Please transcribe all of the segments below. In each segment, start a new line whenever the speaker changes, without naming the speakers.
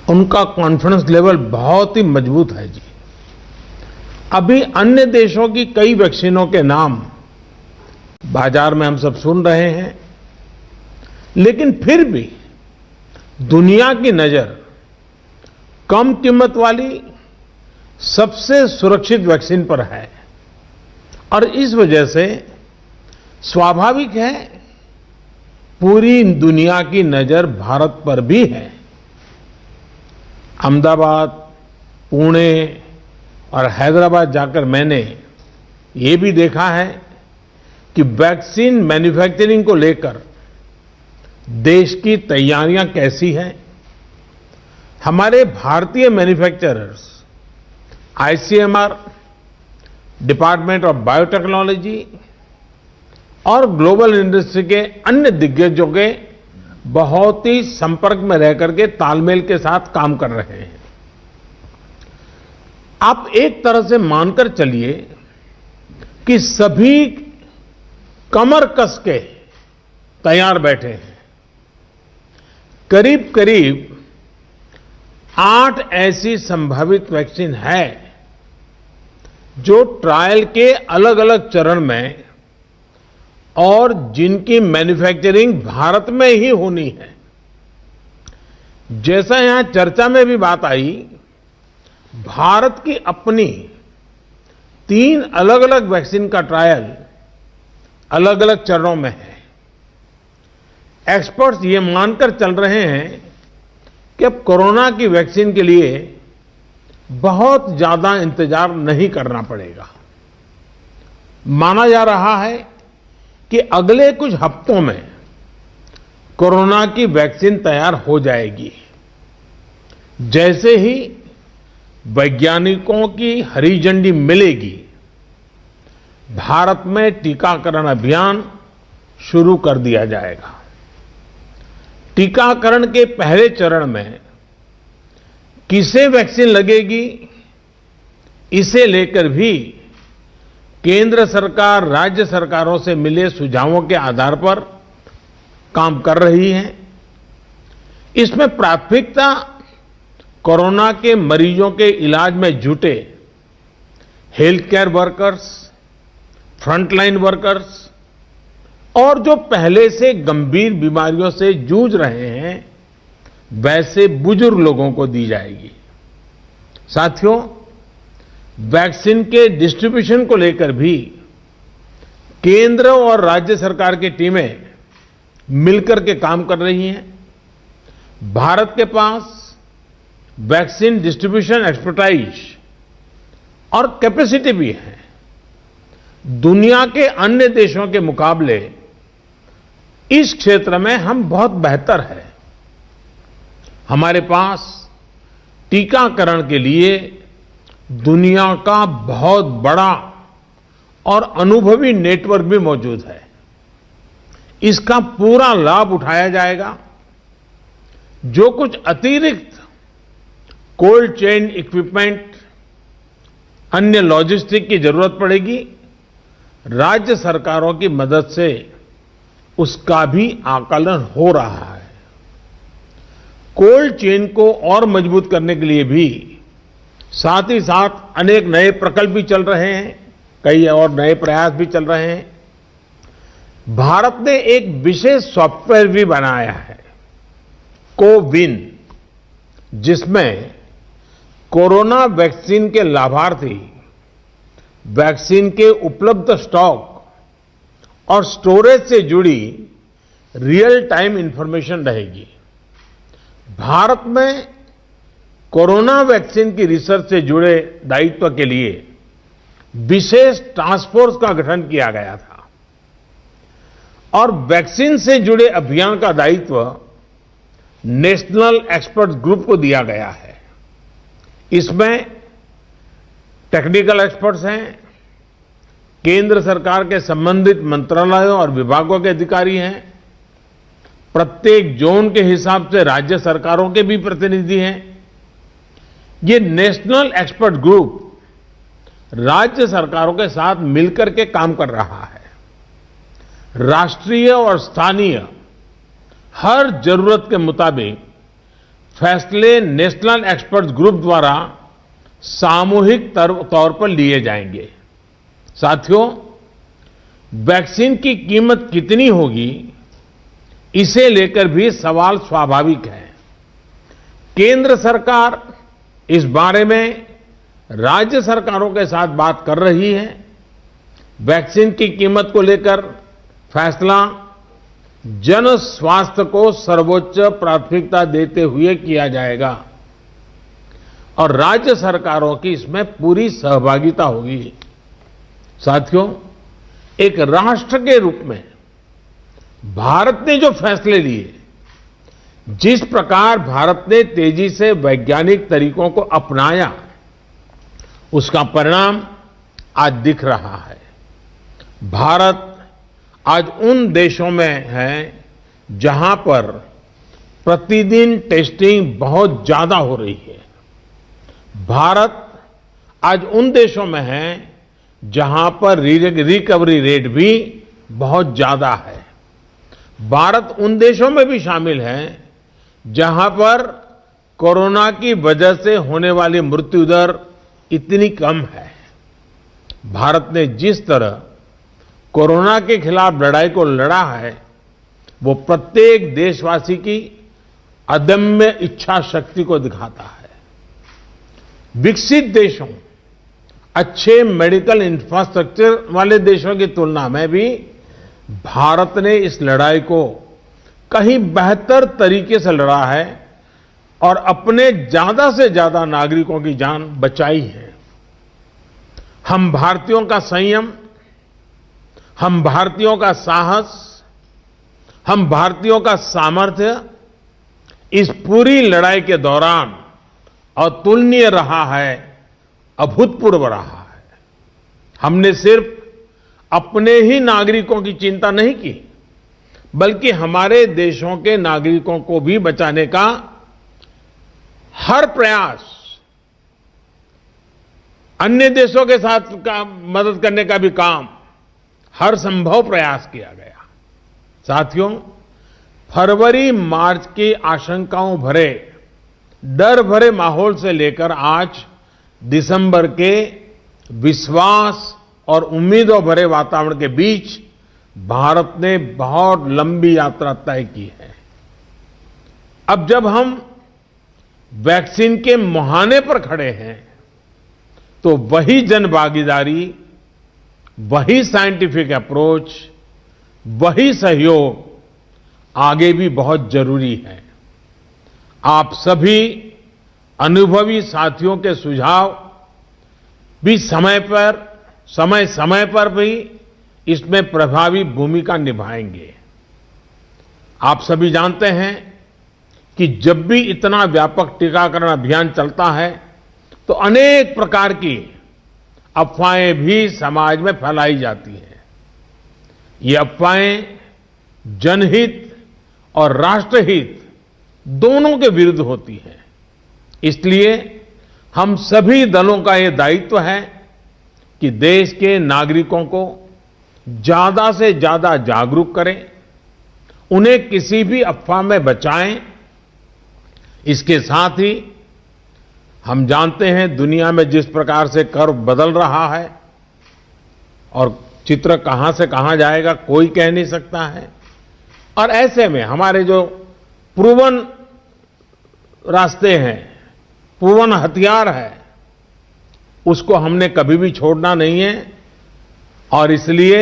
उनका confidence level बहुत ही मजबूत है जी। अभी अन्य देशों की कई वैक्सीनों के नाम बाजार में हम सब सुन रहे हैं, लेकिन फिर भी दुनिया की नजर कम कीमत वाली सबसे सुरक्षित वैक्सीन पर है और इस वजह से स्वाभाविक है पूरी दुनिया की नजर भारत पर भी है। अहमदाबाद, पुणे और हैदराबाद जाकर मैंने ये भी देखा है कि वैक्सीन मैन्युफैक्चरिंग को लेकर देश की तैयारियां कैसी हैं। हमारे भारतीय manufacturers ICMR, department of biotechnology और ग्लोबल इंडस्ट्री के अन्य दिग्गजों के बहुत ही संपर्क में रह करके तालमेल के साथ काम कर रहे हैं। आप एक तरह से मानकर चलिए कि सभी कमर कस के तैयार बैठे हैं। करीब करीब 8 ऐसी संभावित वैक्सीन है जो ट्रायल के अलग अलग चरण में और जिनकी मैन्युफैक्चरिंग भारत में ही होनी है। जैसा यहां चर्चा में भी बात आई, भारत की अपनी 3 अलग अलग वैक्सीन का ट्रायल अलग अलग चरणों में है। एक्सपर्ट्स ये मानकर चल रहे हैं कि अब कोरोना की वैक्सीन के लिए बहुत ज्यादा इंतजार नहीं करना पड़ेगा। माना जा रहा है कि अगले कुछ हफ्तों में कोरोना की वैक्सीन तैयार हो जाएगी। जैसे ही वैज्ञानिकों की हरी झंडी मिलेगी, भारत में टीकाकरण अभियान शुरू कर दिया जाएगा। टीकाकरण के पहले चरण में किसे वैक्सीन लगेगी, इसे लेकर भी केंद्र सरकार राज्य सरकारों से मिले सुझावों के आधार पर काम कर रही है। इसमें प्राथमिकता कोरोना के मरीजों के इलाज में जुटे health care workers, frontline workers और जो पहले से गंभीर बीमारियों से जूझ रहे हैं वैसे बुजुर्ग लोगों को दी जाएगी। साथियों, वैक्सीन के डिस्ट्रीब्यूशन को लेकर भी केंद्र और राज्य सरकार की टीमें मिलकर के काम कर रही हैं। भारत के पास वैक्सीन डिस्ट्रीब्यूशन एक्सपर्टाइज और कैपेसिटी भी है। दुनिया के अन्य देशों के मुकाबले इस क्षेत्र में हम बहुत बेहतर हैं। हमारे पास टीकाकरण के लिए दुनिया का बहुत बड़ा और अनुभवी नेटवर्क भी मौजूद है। इसका पूरा लाभ उठाया जाएगा। जो कुछ अतिरिक्त कोल्ड चेन इक्विपमेंट, अन्य लॉजिस्टिक की जरूरत पड़ेगी, राज्य सरकारों की मदद से उसका भी आकलन हो रहा है। कोल्ड चेन को और मजबूत करने के लिए भी साथ ही साथ अनेक नए प्रकल्प भी चल रहे हैं, कई और नए प्रयास भी चल रहे हैं। भारत ने एक विशेष सॉफ्टवेयर भी बनाया है, कोविन, जिसमें कोरोना वैक्सीन के लाभार्थी वैक्सीन के उपलब्ध स्टॉक और स्टोरेज से जुड़ी रियल टाइम इंफॉर्मेशन रहेगी। भारत में कोरोना वैक्सीन की रिसर्च से जुड़े दायित्व के लिए विशेष टास्क फोर्स का गठन किया गया था और वैक्सीन से जुड़े अभियान का दायित्व नेशनल एक्सपर्ट ग्रुप को दिया गया है। इसमें टेक्निकल एक्सपर्ट्स हैं, केंद्र सरकार के संबंधित मंत्रालयों और विभागों के अधिकारी हैं, प्रत्येक जोन के हिसाब से राज्य सरकारों के भी प्रतिनिधि हैं। ये नेशनल एक्सपर्ट ग्रुप राज्य सरकारों के साथ मिलकर के काम कर रहा है। राष्ट्रीय और स्थानीय हर जरूरत के मुताबिक फैसले नेशनल एक्सपर्ट ग्रुप द्वारा सामूहिक तौर पर लिए जाएंगे। साथियों, वैक्सीन की कीमत कितनी होगी, इसे लेकर भी सवाल स्वाभाविक है। केंद्र सरकार इस बारे में राज्य सरकारों के साथ बात कर रही है। वैक्सीन की कीमत को लेकर फैसला जन स्वास्थ्य को सर्वोच्च प्राथमिकता देते हुए किया जाएगा और राज्य सरकारों की इसमें पूरी सहभागिता होगी। साथियों, एक राष्ट्र के रूप में भारत ने जो फैसले लिए, जिस प्रकार भारत ने तेजी से वैज्ञानिक तरीकों को अपनाया, उसका परिणाम आज दिख रहा है। भारत आज उन देशों में है जहां पर प्रतिदिन टेस्टिंग बहुत ज्यादा हो रही है। भारत आज उन देशों में है जहां पर रिकवरी रेट भी बहुत ज्यादा है। भारत उन देशों में भी शामिल है जहां पर कोरोना की वजह से होने वाली मृत्यु दर इतनी कम है। भारत ने जिस तरह कोरोना के खिलाफ लड़ाई को लड़ा है, वो प्रत्येक देशवासी की अदम्य इच्छा शक्ति को दिखाता है। विकसित देशों, अच्छे मेडिकल इंफ्रास्ट्रक्चर वाले देशों की तुलना में भी भारत ने इस लड़ाई को कहीं बेहतर तरीके से लड़ा है और अपने ज्यादा से ज्यादा नागरिकों की जान बचाई है। हम भारतीयों का संयम, हम भारतीयों का साहस, हम भारतीयों का सामर्थ्य इस पूरी लड़ाई के दौरान अतुलनीय रहा है, अभूतपूर्व रहा है। हमने सिर्फ अपने ही नागरिकों की चिंता नहीं की, बल्कि हमारे देशों के नागरिकों को भी बचाने का हर प्रयास, अन्य देशों के साथ मदद करने का भी काम, हर संभव प्रयास किया गया। साथियों, फरवरी मार्च की आशंकाओं भरे, डर भरे माहौल से लेकर आज दिसंबर के विश्वास और उम्मीदों भरे वातावरण के बीच भारत ने बहुत लंबी यात्रा तय की है। अब जब हम वैक्सीन के मुहाने पर खड़े हैं, तो वही जन भागीदारी, वही साइंटिफिक अप्रोच, वही सहयोग आगे भी बहुत जरूरी है। आप सभी अनुभवी साथियों के सुझाव भी समय समय पर भी इसमें प्रभावी भूमिका निभाएंगे। आप सभी जानते हैं कि जब भी इतना व्यापक टीकाकरण अभियान चलता है, तो अनेक प्रकार की अफवाहें भी समाज में फैलाई जाती हैं। ये अफवाहें जनहित और राष्ट्रहित दोनों के विरुद्ध होती हैं। इसलिए हम सभी दलों का ये दायित्व है कि देश के नागरिकों को ज्यादा से ज्यादा जागरूक करें, उन्हें किसी भी अफवाह में बचाएं। इसके साथ ही हम जानते हैं दुनिया में जिस प्रकार से कर्व बदल रहा है और चित्र कहां से कहां जाएगा कोई कह नहीं सकता है, और ऐसे में हमारे जो प्रूवन रास्ते हैं, प्रूवन हथियार है, उसको हमने कभी भी छोड़ना नहीं है। और इसलिए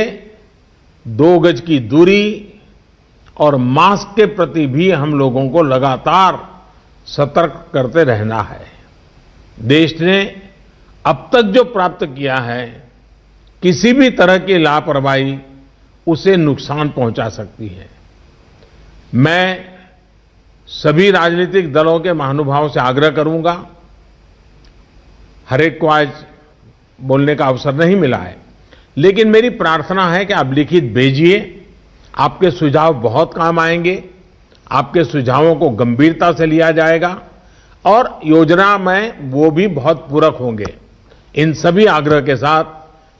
2 गज की दूरी और मास्क के प्रति भी हम लोगों को लगातार सतर्क करते रहना है। देश ने अब तक जो प्राप्त किया है, किसी भी तरह की लापरवाही उसे नुकसान पहुंचा सकती है। मैं सभी राजनीतिक दलों के महानुभावों से आग्रह करूंगा, हर एक को आज बोलने का अवसर नहीं मिला है, लेकिन मेरी प्रार्थना है कि आप लिखित भेजिए। आपके सुझाव बहुत काम आएंगे, आपके सुझावों को गंभीरता से लिया जाएगा और योजना में वो भी बहुत पूरक होंगे। इन सभी आग्रह के साथ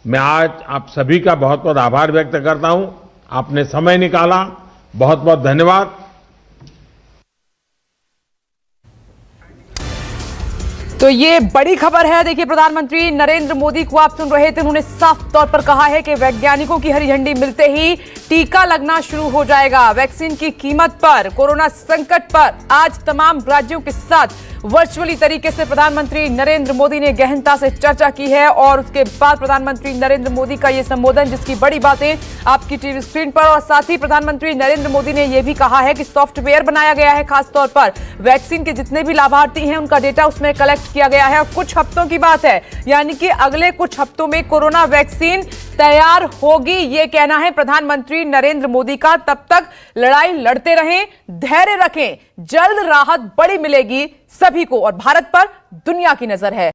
मैं आज आप सभी का बहुत बहुत आभार व्यक्त करता हूं। आपने समय निकाला, बहुत बहुत धन्यवाद।
तो ये बड़ी खबर है। देखिए, प्रधानमंत्री नरेंद्र मोदी को आप सुन रहे थे, उन्होंने साफ तौर पर कहा है कि वैज्ञानिकों की हरी झंडी मिलते ही टीका लगना शुरू हो जाएगा। वैक्सीन की कीमत पर, कोरोना संकट पर आज तमाम राज्यों के साथ वर्चुअली तरीके से प्रधानमंत्री नरेंद्र मोदी ने गहनता से चर्चा की है और उसके बाद प्रधानमंत्री नरेंद्र मोदी का यह संबोधन, जिसकी बड़ी बातें आपकी टीवी स्क्रीन पर। और साथ ही प्रधानमंत्री नरेंद्र मोदी ने यह भी कहा है कि सॉफ्टवेयर बनाया गया है, खासतौर पर वैक्सीन के जितने भी लाभार्थी हैं उनका डेटा उसमें कलेक्ट किया गया है और कुछ हफ्तों की बात है, यानी कि अगले कुछ हफ्तों में कोरोना वैक्सीन तैयार होगी, ये कहना है प्रधानमंत्री नरेंद्र मोदी का। तब तक लड़ाई लड़ते रहें, धैर्य रखें, जल्द राहत बड़ी मिलेगी सभी को और भारत पर दुनिया की नजर है।